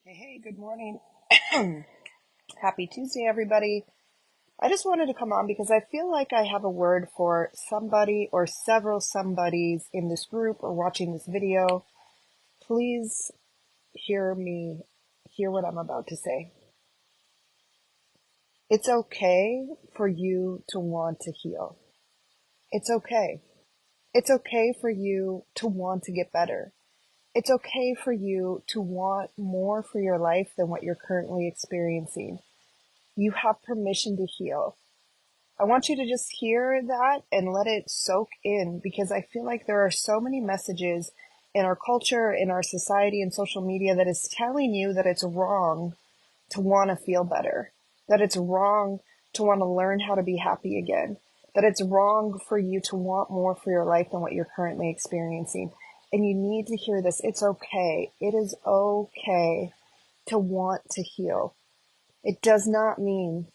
Hey, good morning. Happy Tuesday, everybody. I just wanted to come on because I feel like I have a word for somebody or several somebodies in this group or watching this video. Please hear what I'm about to say. It's okay for you to want to heal. It's okay. It's okay for you to want to get better. It's okay for you to want more for your life than what you're currently experiencing. You have permission to heal. I want you to just hear that and let it soak in, because I feel like there are so many messages in our culture, in our society, and social media that is telling you that it's wrong to want to feel better, that it's wrong to want to learn how to be happy again, that it's wrong for you to want more for your life than what you're currently experiencing. And you need to hear this. It's okay. It is okay to want to heal. It does not mean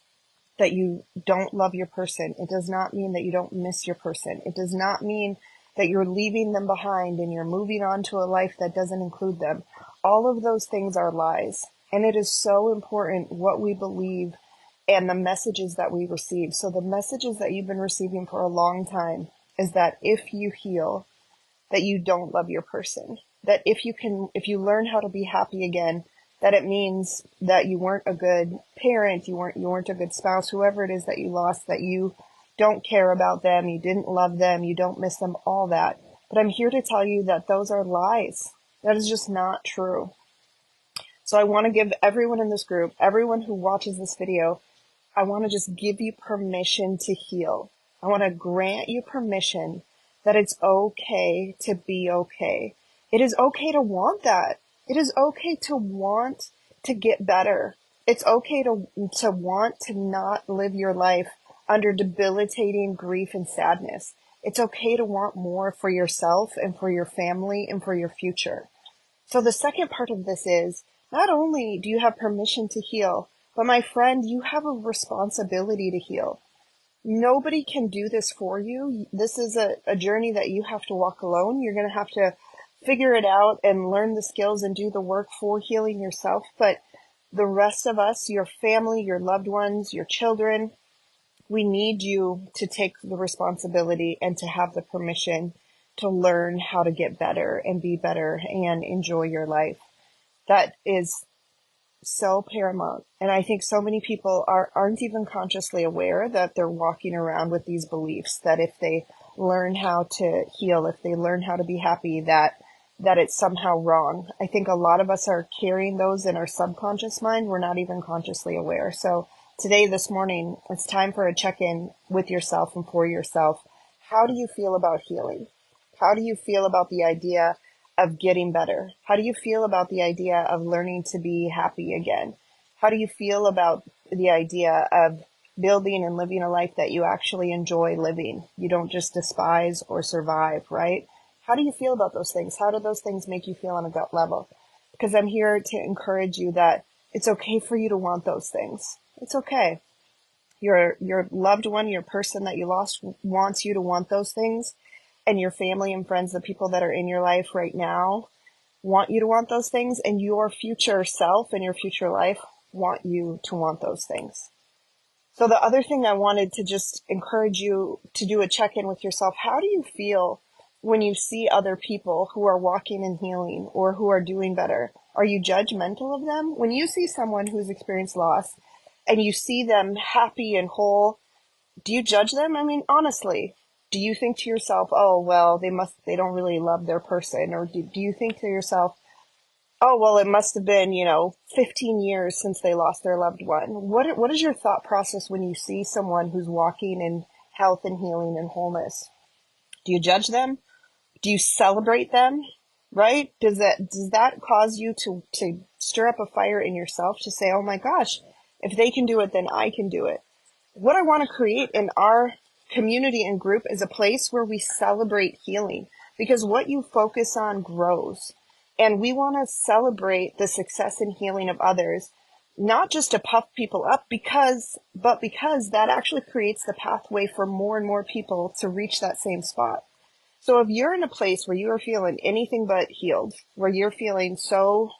that you don't love your person. It does not mean that you don't miss your person. It does not mean that you're leaving them behind and you're moving on to a life that doesn't include them. All of those things are lies. And it is so important what we believe and the messages that we receive. So the messages that you've been receiving for a long time is that if you heal, that you don't love your person. That if you learn how to be happy again, that it means that you weren't a good parent, you weren't a good spouse, whoever it is that you lost, that you don't care about them, you didn't love them, you don't miss them, all that. But I'm here to tell you that those are lies. That is just not true. So I want to give everyone in this group, everyone who watches this video, I want to just give you permission to heal. I want to grant you permission that it's okay to be okay. It is okay to want that. It is okay to want to get better. It's okay to want to not live your life under debilitating grief and sadness. It's okay to want more for yourself and for your family and for your future. So the second part of this is, not only do you have permission to heal, but my friend, you have a responsibility to heal. Nobody can do this for you. This is a journey that you have to walk alone. You're going to have to figure it out and learn the skills and do the work for healing yourself. But the rest of us, your family, your loved ones, your children, we need you to take the responsibility and to have the permission to learn how to get better and be better and enjoy your life. That is so paramount. And I think so many people aren't even consciously aware that they're walking around with these beliefs that if they learn how to heal, if they learn how to be happy, that it's somehow wrong. I think a lot of us are carrying those in our subconscious mind. We're not even consciously aware. So today, this morning, it's time for a check-in with yourself and for yourself. How do you feel about healing? How do you feel about the idea of getting better? How do you feel about the idea of learning to be happy again? How do you feel about the idea of building and living a life that you actually enjoy living? You don't just despise or survive, right? How do you feel about those things? How do those things make you feel on a gut level? Because I'm here to encourage you that it's okay for you to want those things. It's okay. Your loved one, your person that you lost wants you to want those things. And your family and friends, the people that are in your life right now, want you to want those things. And your future self and your future life want you to want those things. So the other thing I wanted to just encourage you to do a check-in with yourself. How do you feel when you see other people who are walking and healing or who are doing better? Are you judgmental of them? When you see someone who's experienced loss and you see them happy and whole, do you judge them? I mean, honestly, do you think to yourself, oh, well, they don't really love their person? Or do you think to yourself, oh, well, it must have been, 15 years since they lost their loved one? What is your thought process when you see someone who's walking in health and healing and wholeness? Do you judge them? Do you celebrate them? Right? Does that cause you to stir up a fire in yourself to say, oh my gosh, if they can do it, then I can do it? What I want to create in our community and group is a place where we celebrate healing, because what you focus on grows. And we want to celebrate the success and healing of others, not just to puff people up, but because that actually creates the pathway for more and more people to reach that same spot. So if you're in a place where you are feeling anything but healed, where you're feeling so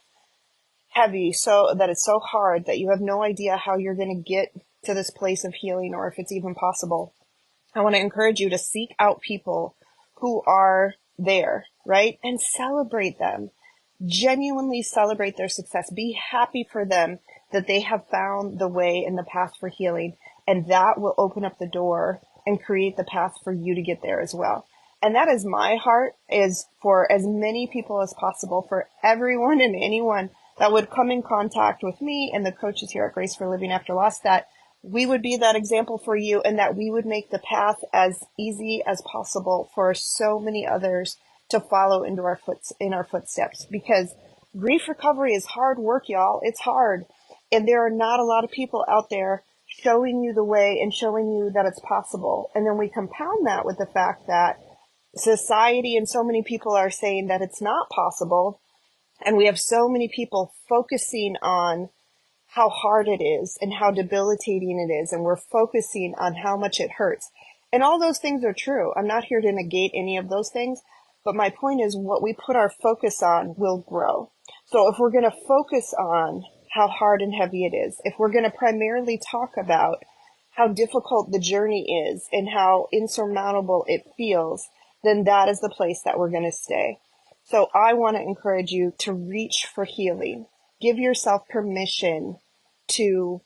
heavy, so that it's so hard that you have no idea how you're going to get to this place of healing or if it's even possible, I want to encourage you to seek out people who are there, right? And celebrate them. Genuinely celebrate their success. Be happy for them that they have found the way and the path for healing. And that will open up the door and create the path for you to get there as well. And that is my heart, is for as many people as possible, for everyone and anyone that would come in contact with me and the coaches here at Grace for Living After Loss, that we would be that example for you, and that we would make the path as easy as possible for so many others to follow in our footsteps. Because grief recovery is hard work, y'all. It's hard. And there are not a lot of people out there showing you the way and showing you that it's possible. And then we compound that with the fact that society and so many people are saying that it's not possible. And we have so many people focusing on how hard it is and how debilitating it is. And we're focusing on how much it hurts. And all those things are true. I'm not here to negate any of those things. But my point is, what we put our focus on will grow. So if we're going to focus on how hard and heavy it is, if we're going to primarily talk about how difficult the journey is and how insurmountable it feels, then that is the place that we're going to stay. So I want to encourage you to reach for healing. Give yourself permission to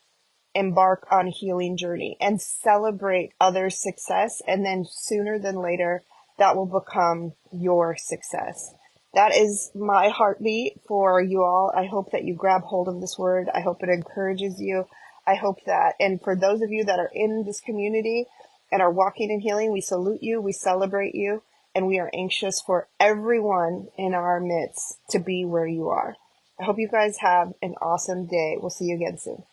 embark on a healing journey and celebrate others' success. And then sooner than later, that will become your success. That is my heartbeat for you all. I hope that you grab hold of this word. I hope it encourages you. I hope that, and for those of you that are in this community and are walking in healing, we salute you, we celebrate you, and we are anxious for everyone in our midst to be where you are. I hope you guys have an awesome day. We'll see you again soon.